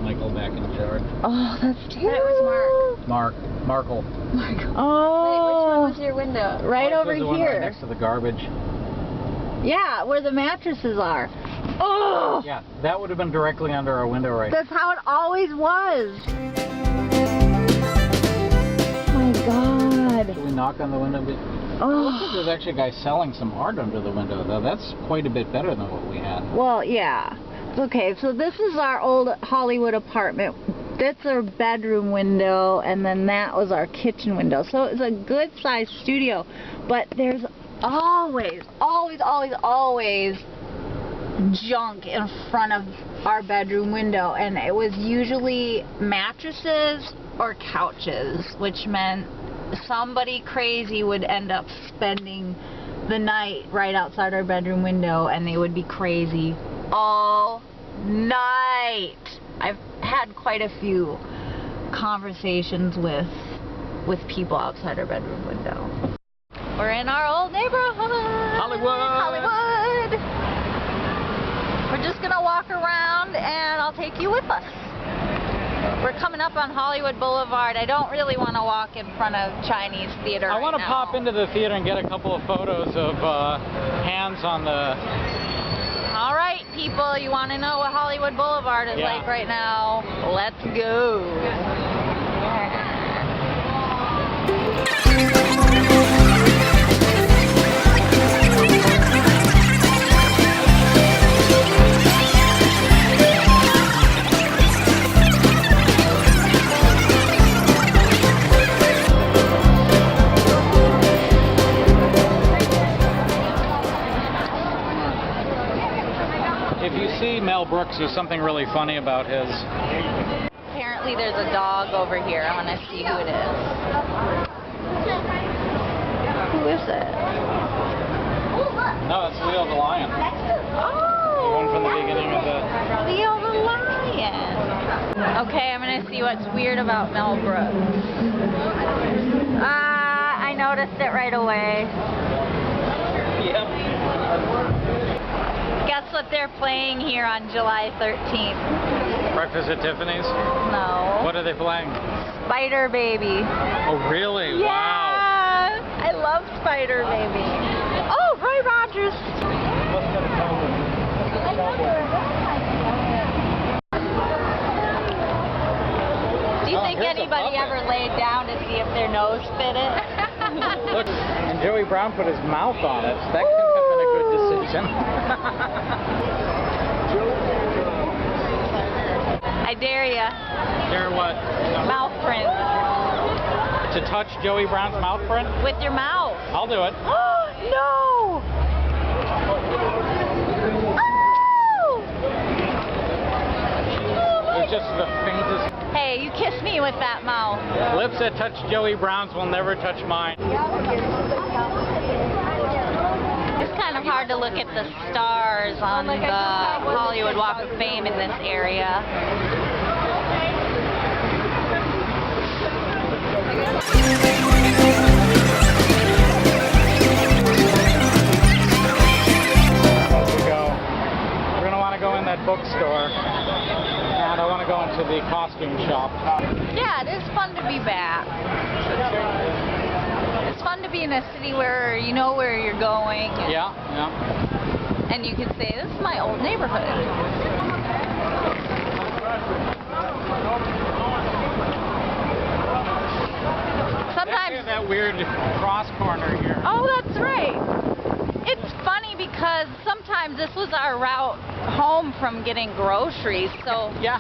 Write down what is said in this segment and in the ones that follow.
Michael back in charge. Oh, that's terrible. That was Mark. Markle. Oh. Wait, which one was your window? Right over The one right here. next to the garbage. Yeah, where the mattresses are. Oh! Yeah, that would have been directly under our window right That's how it always was. Oh my God. Should we knock on the window? It looks like there's actually a guy selling some art under the window, though. That's quite a bit better than what we had. Well, yeah. Okay, so this is our old Hollywood apartment. That's our bedroom window, and then that was our kitchen window. So it's a good-sized studio, but there's always junk in front of our bedroom window, and it was usually mattresses or couches, which meant somebody crazy would end up spending the night right outside our bedroom window, and they would be crazy all night. I've had quite a few conversations with people outside our bedroom window. We're in our old neighborhood. Hollywood. We're just gonna walk around and I'll take you with us. We're coming up on Hollywood Boulevard. I don't really want to walk in front of Chinese theater. I want to pop into the theater and get a couple of photos of hands on the... All right, people, you want to know what Hollywood Boulevard is like right now? Let's go. If you see Mel Brooks, there's something really funny about his. Apparently there's a dog over here. I want to see who it is. Who is it? No, it's Leo the Lion. Oh! The one from the beginning of the... Leo the Lion. Okay, I'm going to see what's weird about Mel Brooks. I noticed it right away. Yep. Guess what they're playing here on July 13th? Breakfast at Tiffany's? No. What are they playing? Spider Baby. Oh, really? Yeah! Wow. I love Spider Baby. Oh, Roy Rogers. Do you think anybody ever laid down to see if their nose fitted? Look, and Joey Brown put his mouth on it. That couldn't have been a good decision. I dare ya. Dare what? Mouth print. To touch Joey Brown's mouth print? With your mouth. I'll do it. Oh, no! Oh! It's just the faintest. Hey, you kiss me with that mouth. Lips that touch Joey Brown's will never touch mine. It's kind of hard to look at the stars on the Hollywood Walk of Fame in this area. As we go, we're going to want to go in that bookstore, and I want to go into the costume shop. Yeah, it is fun to be back. It's fun to be in a city where you know where you're going. Yeah. And you can say, this is my old neighborhood. Sometimes that weird cross corner here. Oh, that's right. It's funny because sometimes this was our route home from getting groceries. So yeah,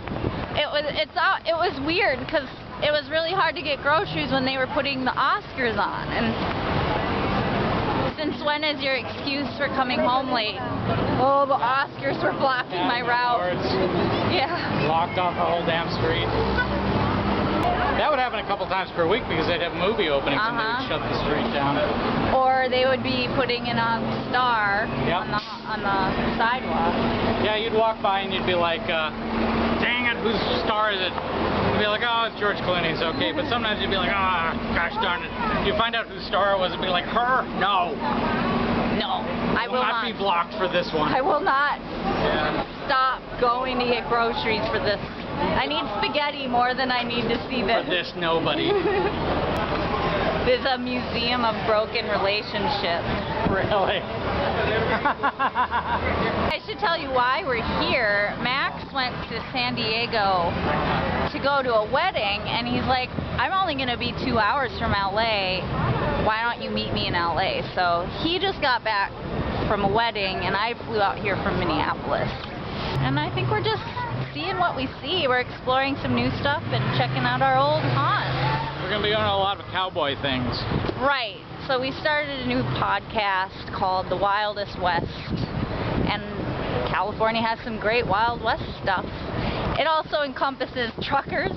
it was weird because it was really hard to get groceries when they were putting the Oscars on. And since when is your excuse for coming home late? Oh, the Oscars were blocking my route. Yeah. Locked off the whole damn street. That would happen a couple times per week because they'd have movie openings and they'd shut the street down. Or they would be putting in a star on the sidewalk. Yeah, you'd walk by and you'd be like, dang it, whose star is it? You'd be like, oh, it's George Clooney's, okay. But sometimes you'd be like, ah, gosh darn it. You find out whose star it was and be like, her? No. No, I will not be blocked for this one. I will not stop going to get groceries for this I need spaghetti more than I need to see this. For this nobody. There's a museum of broken relationships. Really? I should tell you why we're here. Max went to San Diego to go to a wedding, and he's like, I'm only going to be 2 hours from LA. Why don't you meet me in LA? So he just got back from a wedding, and I flew out here from Minneapolis. And I think we're just seeing what we see. We're exploring some new stuff and checking out our old haunts. We're going to be doing a lot of cowboy things. Right. So we started a new podcast called The Wildest West. And California has some great Wild West stuff. It also encompasses truckers,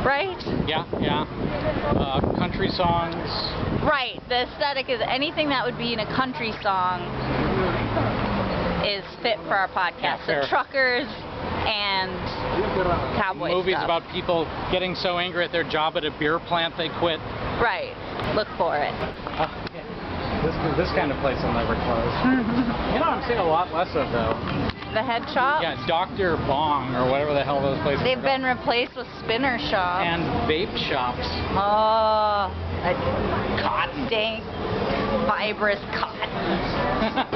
right? Yeah, yeah. Country songs. Right. The aesthetic is anything that would be in a country song is fit for our podcast. Yeah, so truckers and cowboy Movies stuff. about people getting so angry at their job at a beer plant they quit. Right. Look for it. This kind of place will never close. You know what I'm seeing a lot less of though? The head shop? Yeah, Dr. Bong or whatever the hell those places They've are been called. replaced with spinner shops. And vape shops. Oh, Cotton. dank, fibrous cotton.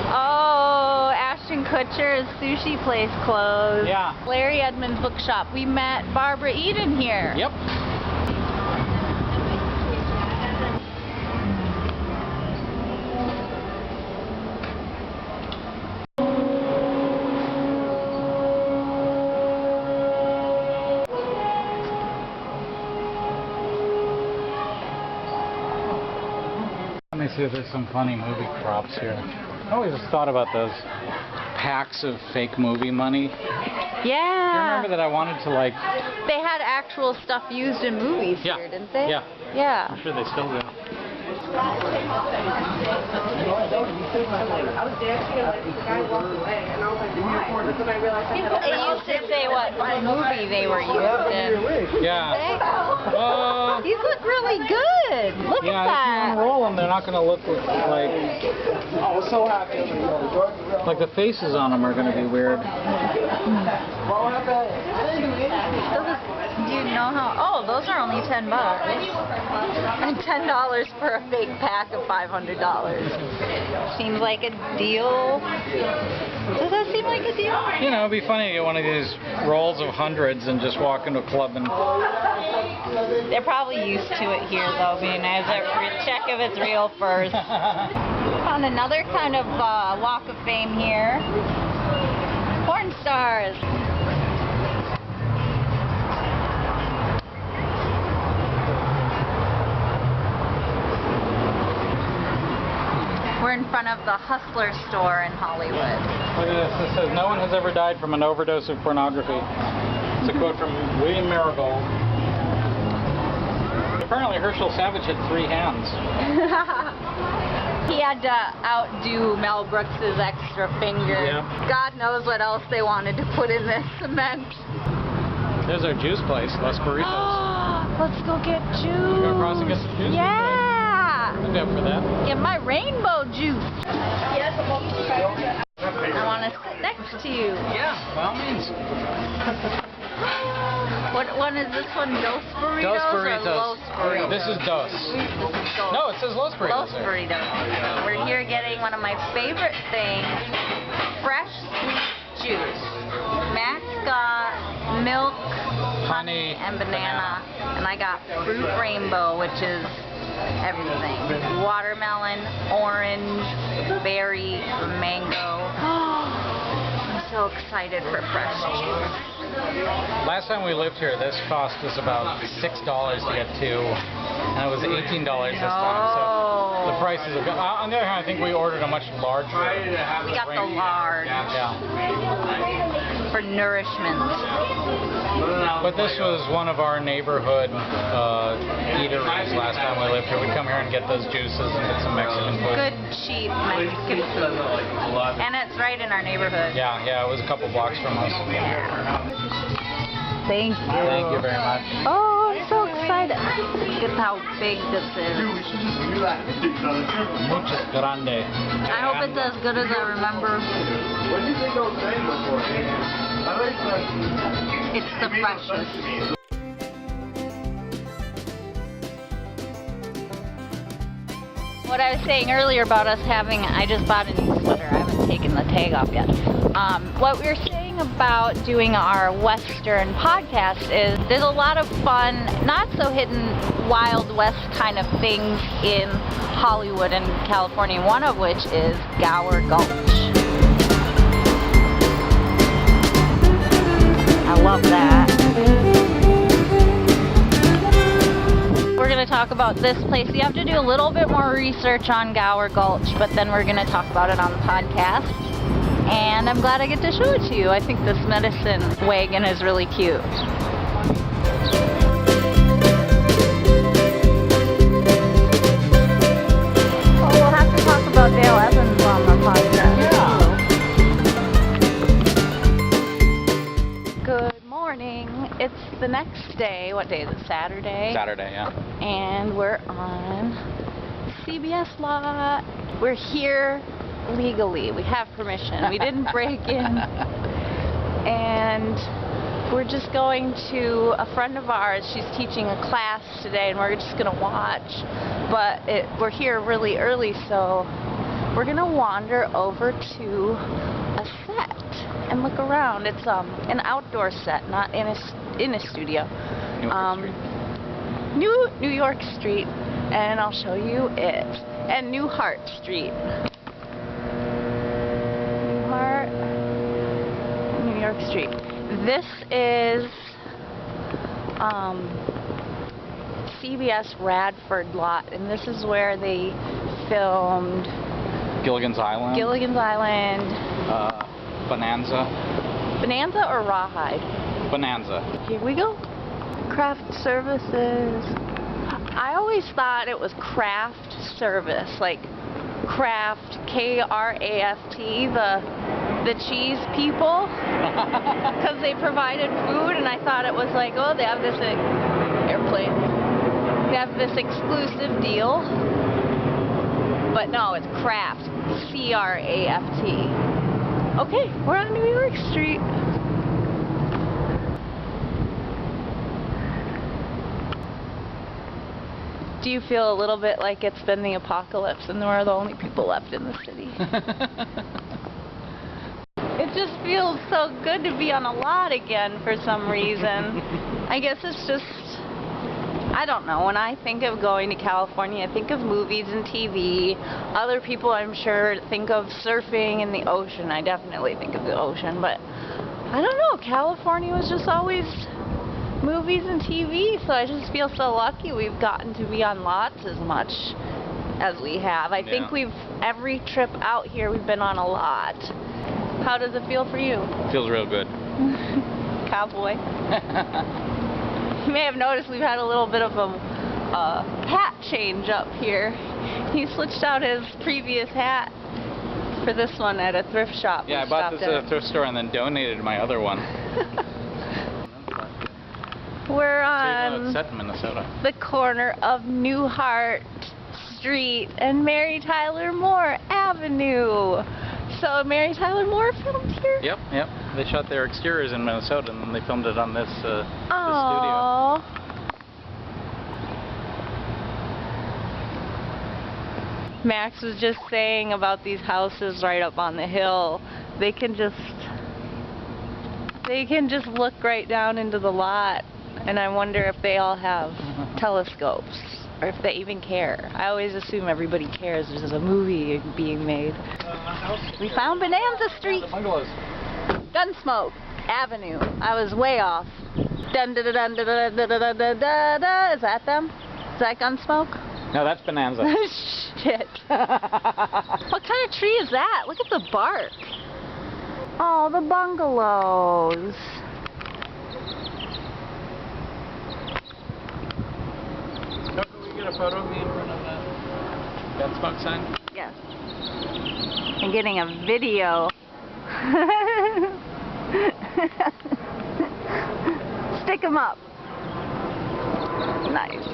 Oh, Ashton Kutcher's sushi place closed. Yeah. Larry Edmonds bookshop. We met Barbara Eden here. Yep. Let me see if there's some funny movie props here. I always thought about those packs of fake movie money. Do you Yeah. remember that I wanted to like... They had actual stuff used in movies Yeah. here, didn't they? Yeah. Yeah. I'm sure they still do. I was dancing and like the guy walked away and I was like, why? And then I realized I had It used to say what movie they were used in. Yeah. These look really good. Look Yeah, at if you that. unroll them, they're not going to look like... I was so happy. Like the faces on them are going to be weird. Do you know how? Oh, those are only $10. And $10 for a fake pack of $500. Seems like a deal. Does that seem like a deal? You know, it'd be funny to get one of these rolls of hundreds and just walk into a club and... They're probably used to it here, though, being as a check if it's real first. Found another kind of walk of fame here. Porn stars. We're in front of the Hustler store in Hollywood. Look at this. It says, no one has ever died from an overdose of pornography. It's a quote from William Marigold. Apparently Herschel Savage had 3 hands. He had to outdo Mel Brooks's extra finger. Yeah. God knows what else they wanted to put in this cement. There's our juice place, Los Burritos. Let's go get juice. Go across and get some juice? Yeah. I'd be up for that. Get my rainbow juice. I want to sit next to you. Yeah, by all means. What one is this one? Dos burritos? Dos burritos. Or Los burritos? This is dos. This is dos. No, it says Los Burritos. Los burritos. We're here getting one of my favorite things, fresh sweet juice. Max got milk, Honey, and banana. And I got fruit rainbow, which is everything. Watermelon, orange, berry, mango. I'm so excited for fresh juice. Last time we lived here, this cost us about $6 to get 2, and it was $18 this time. So the prices have gone. On the other hand, I think we ordered a much larger. We got the large Yeah. for nourishment. But this was one of our neighborhood eateries last time we lived here. We'd come here and get those juices and get some Mexican food. Good, cheap Mexican food. And it's right in our neighborhood. Yeah, yeah, it was a couple blocks from us. Thank you. Thank you very much. Oh, I'm so excited. Look at how big this is. Muchas grande. I hope it's as good as I remember. What do you think those names were for? I like It's the freshest. What I was saying earlier about us having, I just bought a new sweater. I haven't taken the tag off yet. What we were saying about doing our Western podcast is there's a lot of fun, not so hidden Wild West kind of things in Hollywood and California, one of which is Gower Gulch. I love that. We're going to talk about this place. You have to do a little bit more research on Gower Gulch, but then we're going to talk about it on the podcast. And I'm glad I get to show it to you. I think this medicine wagon is really cute. Oh, we'll have to talk about Dale Evans on the podcast. Yeah. Good morning. It's the next day. What day is it? Saturday? Saturday, yeah. And we're on CBS lot. We're here legally. We have permission. We didn't break in. And we're just going to a friend of ours. She's teaching a class today, and we're just going to watch. But we're here really early, so we're going to wander over to a set and look around. It's an outdoor set, not in a studio. New York Street, and I'll show you it. And New Hart Street. New York Street. This is CBS Radford lot, and this is where they filmed Gilligan's Island. Bonanza or Rawhide? Bonanza. Here we go. Craft services. I always thought it was craft service, like Kraft, K-R-A-F-T, the cheese people, because they provided food, and I thought it was like, oh, they have this airplane. They have this exclusive deal, but no, it's Kraft, C-R-A-F-T. Okay, we're on New York Street. Do you feel a little bit like it's been the apocalypse and we're the only people left in the city? It just feels so good to be on a lot again for some reason. I guess it's just, I don't know, when I think of going to California, I think of movies and TV. Other people, I'm sure, think of surfing and the ocean. I definitely think of the ocean, but I don't know, California was just always movies and TV, so I just feel so lucky we've gotten to be on lots as much as we have. I think every trip out here we've been on a lot. How does it feel for you? Feels real good. Cowboy. You may have noticed we've had a little bit of a hat change up here. He switched out his previous hat for this one at a thrift shop. Yeah, I bought this at a thrift store and then donated my other one. We're on set in Minnesota. The corner of New Hart Street and Mary Tyler Moore Avenue. So Mary Tyler Moore filmed here? Yep. They shot their exteriors in Minnesota and then they filmed it on this studio. Max was just saying about these houses right up on the hill. They can just look right down into the lot. And I wonder if they all have telescopes, or if they even care. I always assume everybody cares. There's a movie being made. We found Bonanza Street. Gunsmoke Avenue. I was way off. Dun da da dun da da da da da da da. Is that them? Is that Gunsmoke? No, that's Bonanza. Shit. What kind of tree is that? Look at the bark. Oh, the bungalows. Get a photo of me in front of that Gunsmoke sign? Yes. I'm getting a video. Stick 'em up. Nice.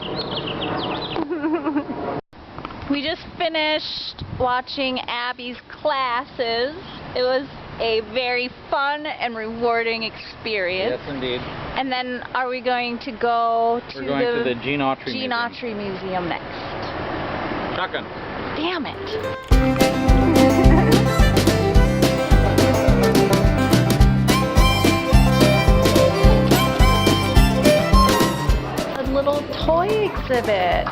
We just finished watching Abby's classes. It was a very fun and rewarding experience. Yes, indeed. And then are we going to go to We're going to the Autry Museum. Autry Museum next? Shotgun. Damn it. A little toy exhibit.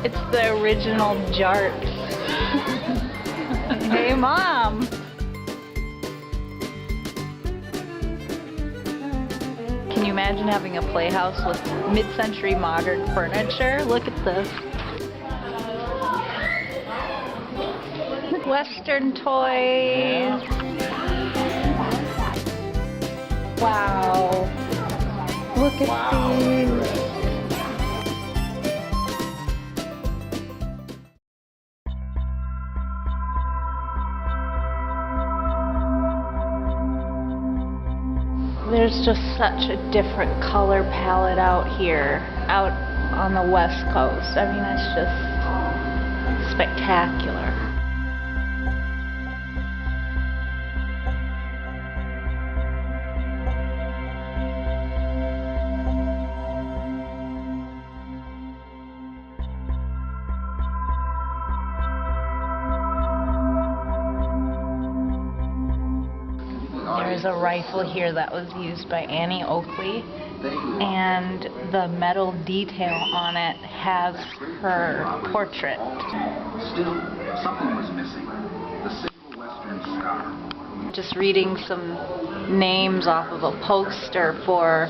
It's the original Jarks. Hey, Mom. Can you imagine having a playhouse with mid-century modern furniture? Look at this. Western toys. Wow. Look at these. There's just such a different color palette out here, out on the West Coast. I mean, it's just spectacular. There's a rifle here that was used by Annie Oakley, and the metal detail on it has her portrait. Still, something was missing. The single western scar. Just reading some names off of a poster for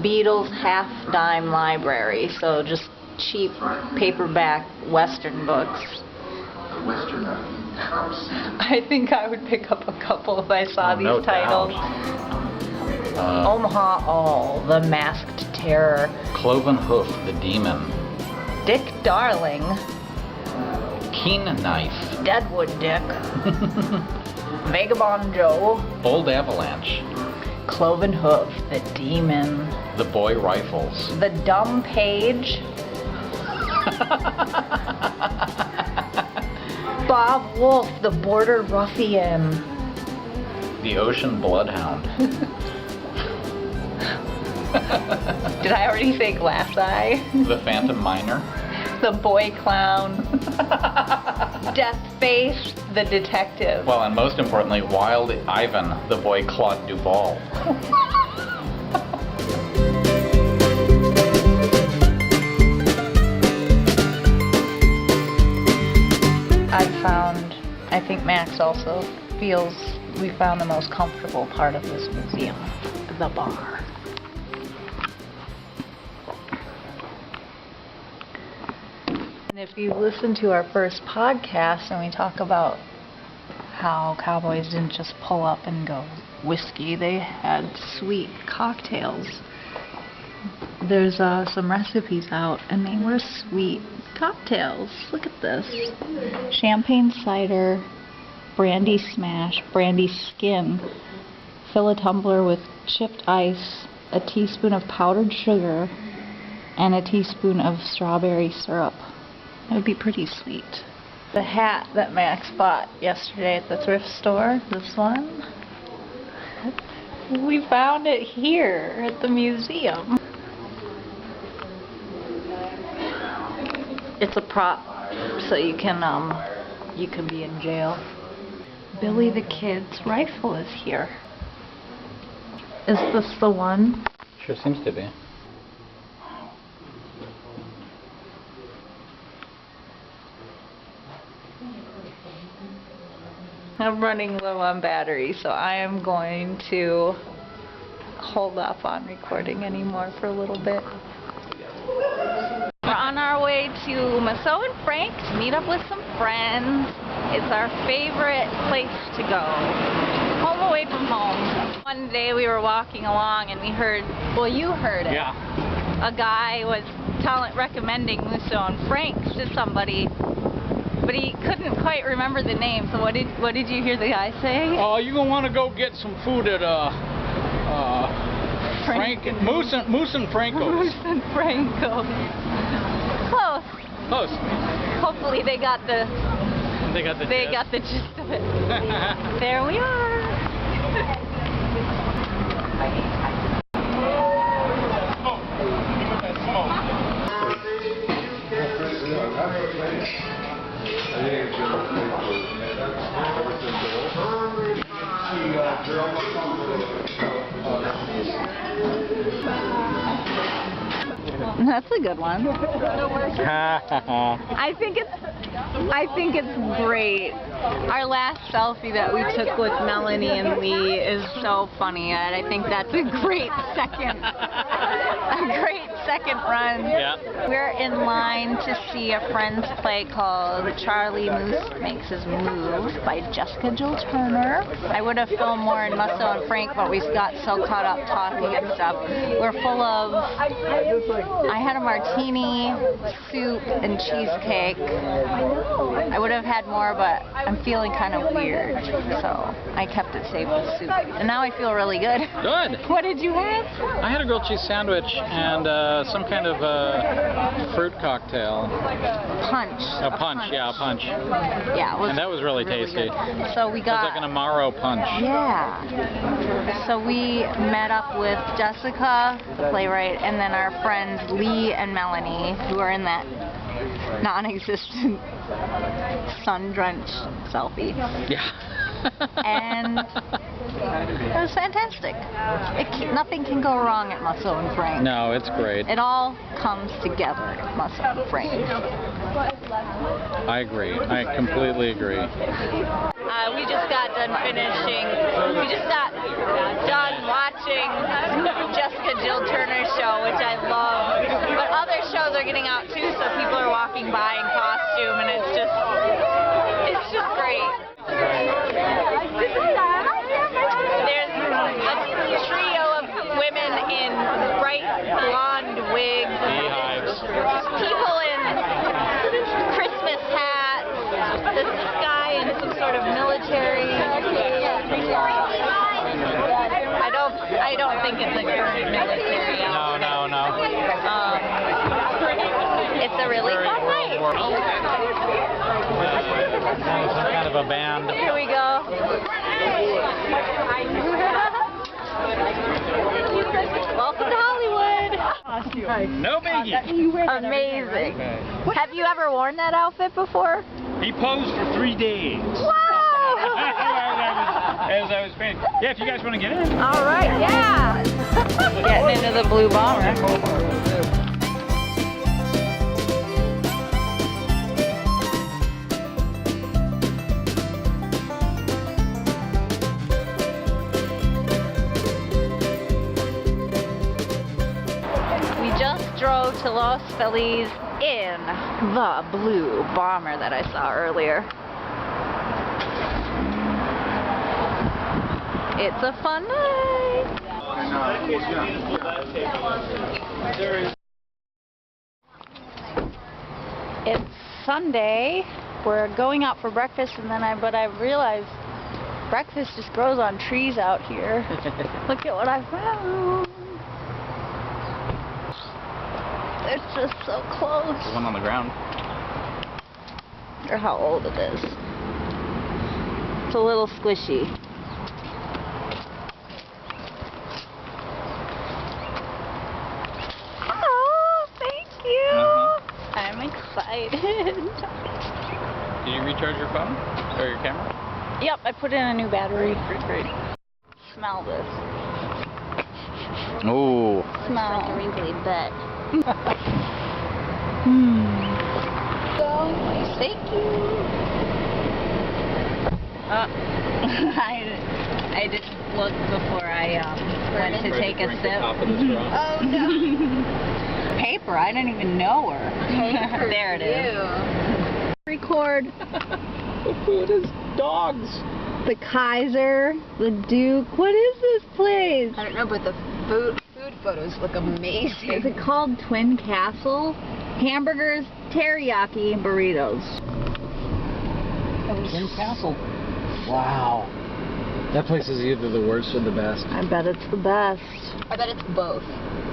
Beatles Half Dime Library, so just cheap paperback Western books. The western house. I think I would pick up a couple if I saw these no titles. Omaha All, The Masked Terror. Cloven Hoof, the Demon. Dick Darling. Keen Knife. Deadwood Dick. Vagabond Joe. Old Avalanche. Cloven Hoof, the Demon. The Boy Rifles. The Dumb Page. Bob Wolf, the Border Ruffian. The Ocean Bloodhound. Did I already say Glass Eye? The Phantom Miner. The Boy Clown. Death Face, the Detective. Well, and most importantly, Wild Ivan, the Boy Claude Duval. I think Max also feels we found the most comfortable part of this museum, the bar. And if you listen to our first podcast and we talk about how cowboys didn't just pull up and go whiskey, they had sweet cocktails. There's some recipes out and they were sweet cocktails. Look at this. Champagne cider, brandy smash, brandy skin. Fill a tumbler with chipped ice, a teaspoon of powdered sugar, and a teaspoon of strawberry syrup. That would be pretty sweet. The hat that Max bought yesterday at the thrift store, this one, we found it here at the museum. It's a prop, so you can be in jail. Billy the Kid's rifle is here. Is this the one? Sure seems to be. I'm running low on battery, so I am going to hold off on recording anymore for a little bit. We're on our way to Maso and Frank to meet up with some friends. It's our favorite place to go. Home away from home. One day we were walking along and we heard, well, you heard it. Yeah. A guy was recommending Musso and Frank's to somebody, but he couldn't quite remember the name. So what did you hear the guy say? You're gonna want to go get some food at Moose and Franco's. Moose and Franco's. Close. Close. Hopefully they got the They got the gist of it. There we are. That's a good one. I think it's great. Our last selfie that we took with Melanie and Lee is so funny, and I think that's a great second run. Yeah. We're in line to see a friend's play called Charlie Moose Makes His Move by Jessica Jill Turner. I would have filmed more in Musso and Frank, but we got so caught up talking and stuff. We're full of, I had a martini, soup, and cheesecake. I would have had more, but I'm feeling kind of weird, so I kept it safe with soup. And now I feel really good. Good. What did you have? I had a grilled cheese sandwich and some kind of fruit cocktail. Punch. A punch. Yeah, a punch. Yeah, it was And that was really tasty. good. So we It was got... like an Amaro punch. Yeah. So we met up with Jessica, the playwright, and then our friends Lee and Melanie, who are in that non-existent sun-drenched selfie. Yeah. And it was fantastic. Nothing can go wrong at Musso and Frank. No, it's great. It all comes together at Musso and Frank. I agree. I completely agree. We just got done watching Jessica Jill Turner's show, which I love. But other shows are getting out too, so people are walking by in costume, and it's just great. There's a trio of women in bright blonde wigs, Beehives. people in Christmas hats, this guy in some sort of military. I don't think it's a current military. No. It's a really fun night. Some kind of a band. Here we go. Welcome to Hollywood. No biggie. Amazing. Have you ever worn that outfit before? He posed for 3 days. Wow! As I was painting. Yeah, if you guys want to get in. All right, yeah. Getting into the blue bomber. We just drove to Los Feliz in the blue bomber that I saw earlier. It's a fun night. It's Sunday. We're going out for breakfast, and then I realized breakfast just grows on trees out here. Look at what I found. It's just so close. The one on the ground. Or how old it is. It's a little squishy. I'm excited. Did you recharge your phone or your camera? Yep, I put in a new battery. Great. Smell this. Oh. Smell. Like a wrinkly butt. Thank you. I didn't look before I went to take a sip. Oh no. Paper, I didn't even know her. Paper. There it is. Record. The food is dogs. The Kaiser, the Duke. What is this place? I don't know, but the food photos look amazing. Is it called Twin Castle? Hamburgers, teriyaki, and burritos. Twin Castle. Wow. That place is either the worst or the best. I bet it's the best. I bet it's both.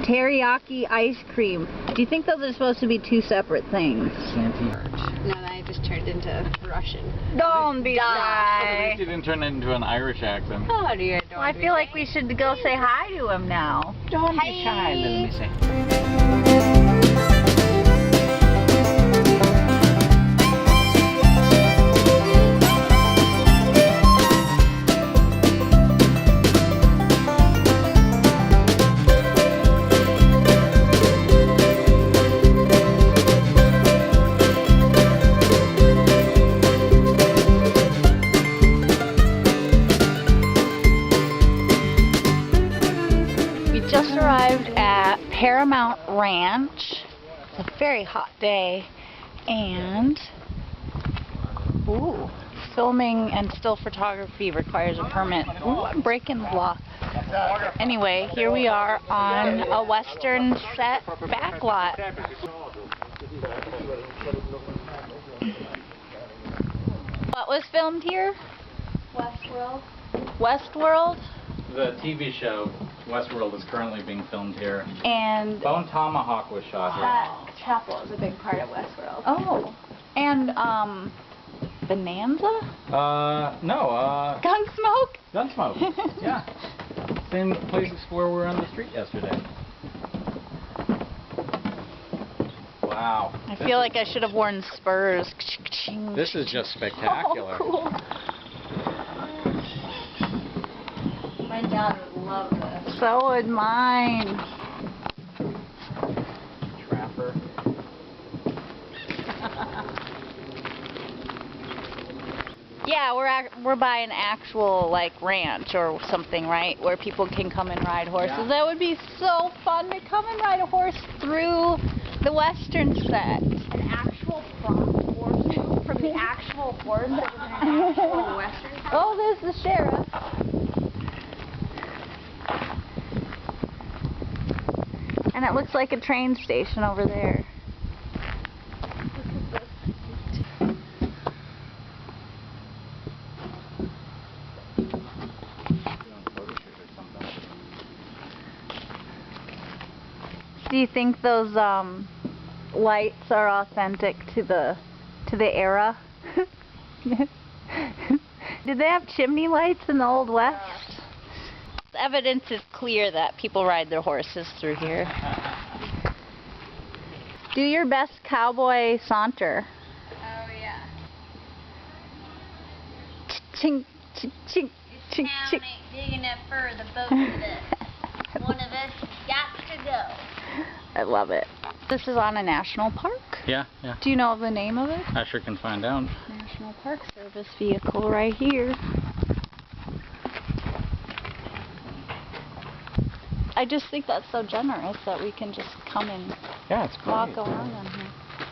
Teriyaki ice cream. Do you think those are supposed to be two separate things? No, I just turned into Russian. Don't be At shy. least you didn't turn it into an Irish accent. Oh dear, Well, I feel like we should go say hi to him now. Don't be shy, little missy. Just arrived at Paramount Ranch. It's a very hot day, and filming and still photography requires a permit. Ooh, I'm breaking the law. Anyway, here we are on a Western set backlot. What was filmed here? Westworld. Westworld. The TV show Westworld is currently being filmed here. And Bone Tomahawk was shot here. that chapel is a big part of Westworld. Oh, and Bonanza? No, Gunsmoke? Gunsmoke. Yeah. Same place where we were on the street yesterday. Wow. I feel like I should have worn spurs. This is just spectacular. Oh, cool. My dad would love this. So would mine. Trapper. Yeah, we're by an actual like ranch or something, right? Where people can come and ride horses. Yeah. That would be so fun to come and ride a horse through the Western set. An actual prop horse from the actual horse that was in an actual Western town. Oh, there's the sheriff. And it looks like a train station over there. Do you think those lights are authentic to the era? Did they have chimney lights in the Old West? Evidence is clear that people ride their horses through here. Do your best cowboy saunter. Oh yeah. Ching, ching, ching, ching, ching. ain't big enough for the both of us. One of us got to go. I love it. This is on a national park. Yeah, yeah. Do you know the name of it? I sure can find out. National Park Service vehicle right here. I just think that's so generous that we can just come and Yeah, it's great. walk around on here.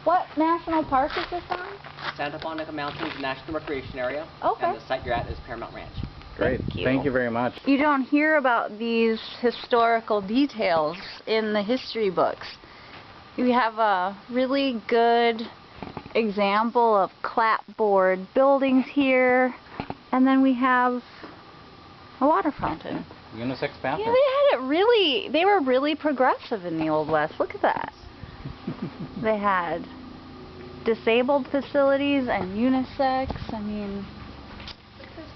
What national park is this on? Santa Monica Mountains National Recreation Area. Okay. And the site you're at is Paramount Ranch. Great. Thank you very much. You don't hear about these historical details in the history books. We have a really good example of clapboard buildings here, and then we have a water fountain. Unisex Yeah, bathroom. they were really progressive in the Old West. Look at that. They had disabled facilities and unisex. I mean,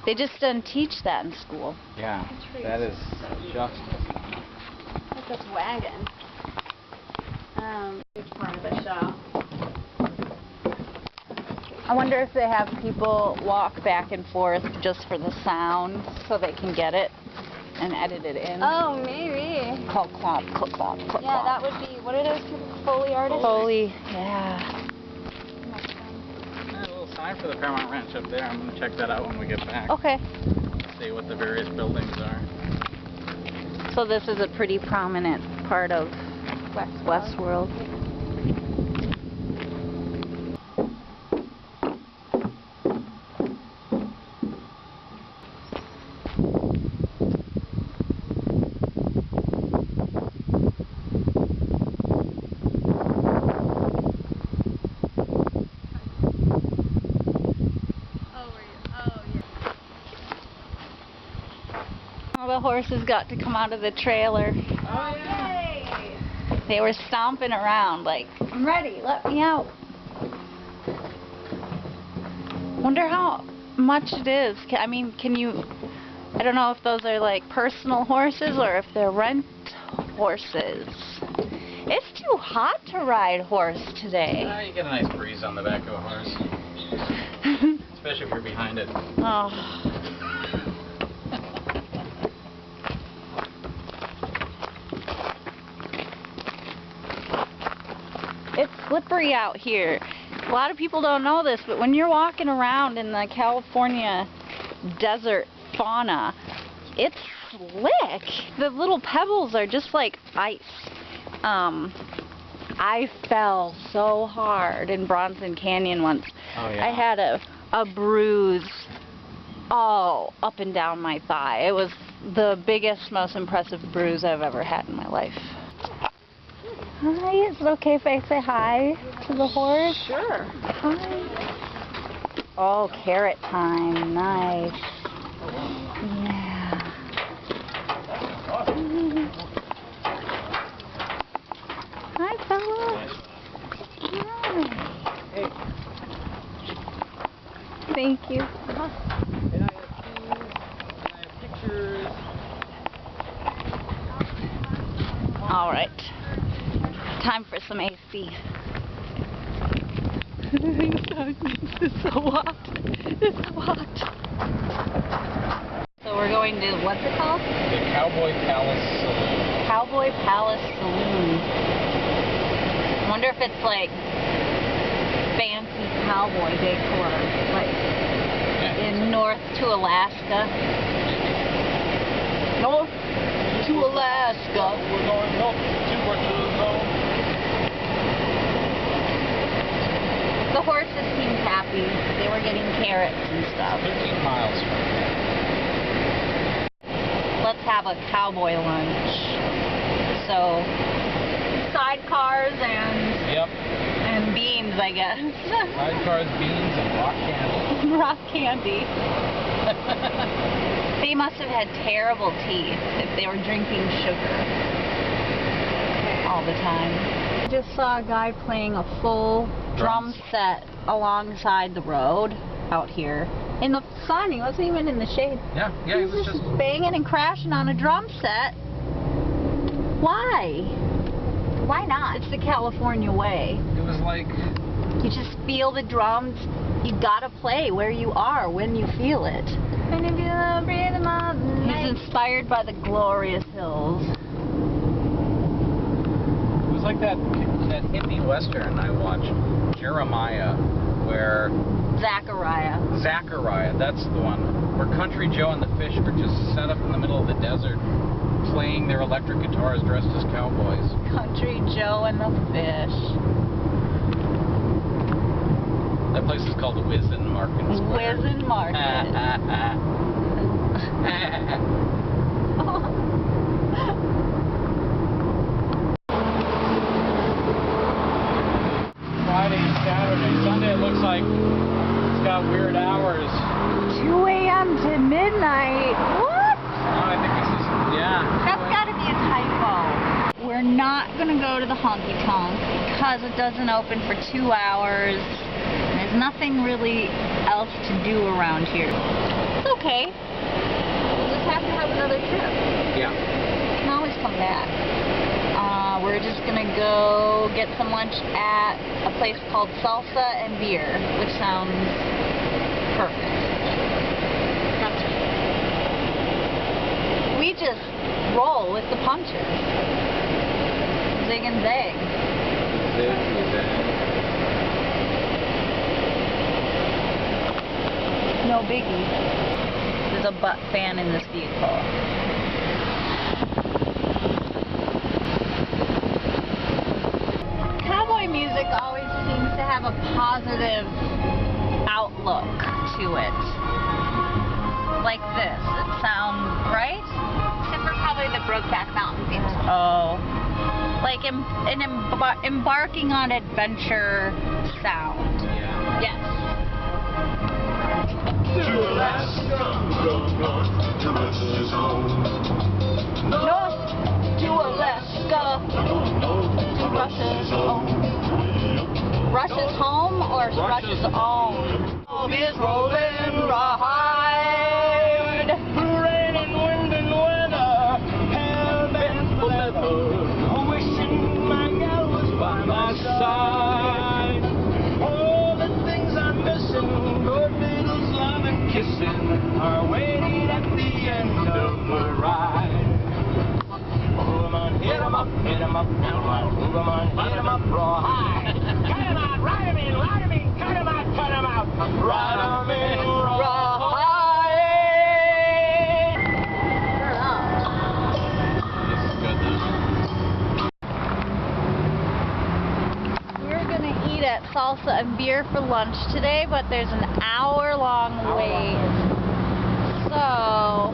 they just didn't teach that in school. Yeah, that is just... Look at this wagon. Huge part of the show. I wonder if they have people walk back and forth just for the sound so they can get it and edit it in. Oh, maybe. Clomp, clomp, clomp, clomp, clomp. Yeah, that would be. What are those people? Foley artists? Foley, yeah. A little sign for the Paramount Ranch up there. I'm going to check that out when we get back. Okay. See what the various buildings are. So this is a pretty prominent part of Westworld. The horses got to come out of the trailer. Oh, yay! They were stomping around like, I'm ready, let me out. Wonder how much it is. I mean, can you, I don't know if those are like personal horses or if they're rent horses. It's too hot to ride horse today. You get a nice breeze on the back of a horse. Especially if you're behind it. Oh. It's slippery out here. A lot of people don't know this, but when you're walking around in the California desert fauna, it's slick. The little pebbles are just like ice. I fell so hard in Bronson Canyon once. Oh, yeah. I had a bruise all up and down my thigh. It was the biggest, most impressive bruise I've ever had in my life. Hi, is it okay if I say hi to the horse? Sure. Hi. Oh, carrot time. Nice. Yeah. Hi, fella. Hi. Hey. Thank you. And I have shoes, and I have pictures. All right. Time for some AC. It's so hot. It's so hot. So we're going to, what's it called? The Cowboy Palace Saloon. Cowboy Palace Saloon. Wonder if it's like fancy cowboy decor, like in North to Alaska. North to Alaska. We're going north to zone. The horses seemed happy. They were getting carrots and stuff. 13 miles from here. Let's have a cowboy lunch. So, sidecars and beans, I guess. Sidecars, beans, and rock candy. Rock candy. They must have had terrible teeth if they were drinking sugar all the time. I just saw a guy playing a full drum set alongside the road out here. In the sun, he wasn't even in the shade. Yeah, He was just banging and crashing on a drum set. Why? Why not? It's the California way. It was like... You just feel the drums. You gotta play where you are when you feel it. He's inspired by the glorious hills. It was like that Hindi Western I watched, Jeremiah, where... Zachariah, that's the one. Where Country Joe and the Fish were just set up in the middle of the desert playing their electric guitars dressed as cowboys. Country Joe and the Fish. That place is called Wizen Market Square. Wizen Market. Friday, Saturday, Sunday it looks like it's got weird hours. 2 a.m. to midnight. What? Oh, I think this is, yeah. That's gotta be a typo. We're not gonna go to the honky tonk because it doesn't open for 2 hours. There's nothing really else to do around here. It's okay. We'll just have to have another trip. Yeah. We can always come back. We're just gonna go get some lunch at a place called Salsa and Beer, which sounds perfect. That's right. We just roll with the punches. Zig and zag. No biggie. There's a butt fan in this vehicle. Cowboy music always seems to have a positive outlook to it. Like this. It sounds, right? Except for probably the Brokeback Mountain theme song. Oh. Like embarking on adventure sound. Yeah. Yes. To Alaska, go north to Mrs. Home. North to Alaska. Go north course, Rush's own. Is rolling rawhide. Rain and wind and weather, hell bent for leather. Wishing my gal was by my side. All the things I'm missing, good little love and kissing, are waiting at the end of the ride. Hit 'em up, hit 'em up, hit 'em up, move 'em on, hit 'em up, rawhide. Cut 'em out, ride 'em in, ride 'em in, cut 'em out, cut 'em out, ride 'em in, rawhide. This is good though. We're gonna eat at Salsa and Beer for lunch today, but there's an hour-long wait. So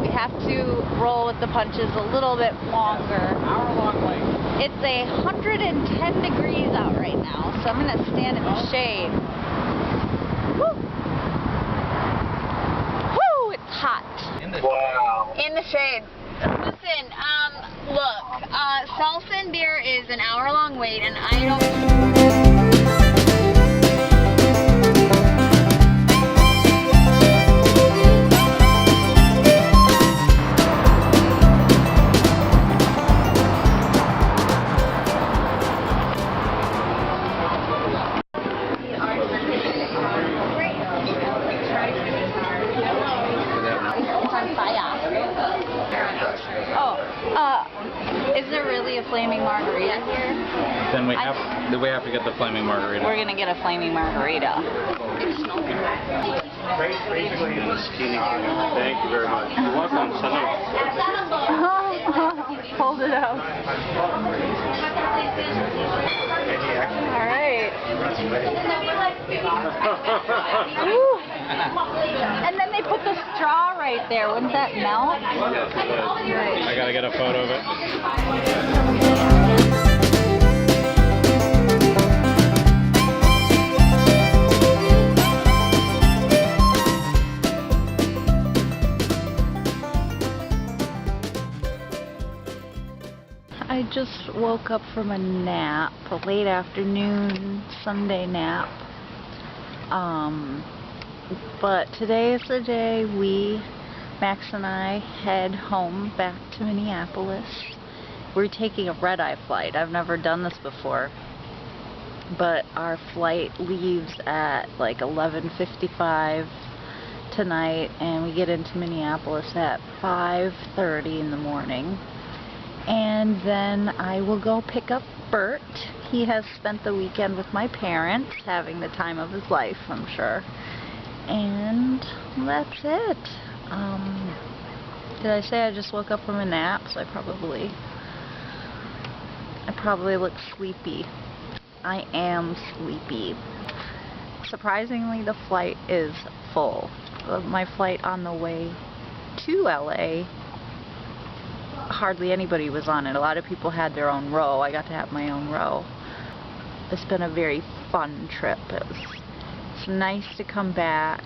we have to roll with the punches a little bit longer. Hour-long wait. It's 110 degrees out right now, so I'm gonna stand in the shade. Woo! Woo! It's hot. Wow. In the shade. Listen, look, Salsa and Beer is an hour-long wait, and I don't... Is there really a flaming margarita here? Then we have to get the flaming margarita. We're gonna get a flaming margarita. Thank you very much. You're welcome. Hold it out. Alright. And then they put the straw right there. Wouldn't that melt? I gotta get a photo of it. I just woke up from a nap, a late afternoon Sunday nap. But today is the day Max and I head home back to Minneapolis. We're taking a red-eye flight. I've never done this before. But our flight leaves at like 11:55 tonight, and we get into Minneapolis at 5:30 in the morning. And then I will go pick up Bert. He has spent the weekend with my parents, having the time of his life, I'm sure. And that's it. Did I say I just woke up from a nap? So I probably look sleepy. I am sleepy. Surprisingly, the flight is full. My flight on the way to LA, hardly anybody was on it. A lot of people had their own row. I got to have my own row. It's been a very fun trip. It's nice to come back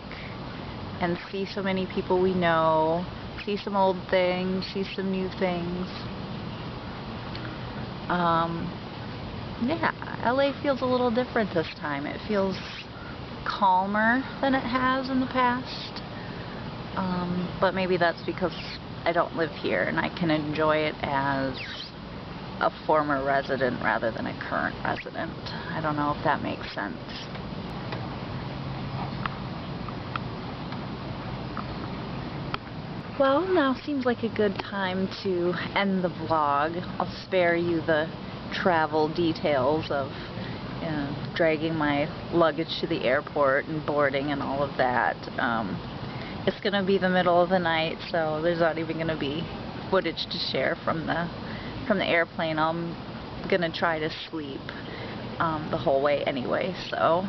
and see so many people we know, see some old things, see some new things. Yeah, LA feels a little different this time. It feels calmer than it has in the past. But maybe that's because I don't live here and I can enjoy it as a former resident rather than a current resident. I don't know if that makes sense. Well, now seems like a good time to end the vlog. I'll spare you the travel details of dragging my luggage to the airport and boarding and all of that. It's going to be the middle of the night, so there's not even going to be footage to share from the airplane. I'm going to try to sleep the whole way anyway, so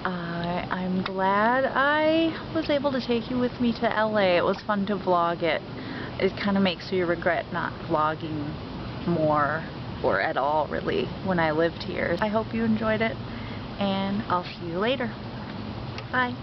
I'm glad I was able to take you with me to LA. It was fun to vlog it. It kind of makes me regret not vlogging more, or at all really, when I lived here. I hope you enjoyed it, and I'll see you later. Bye.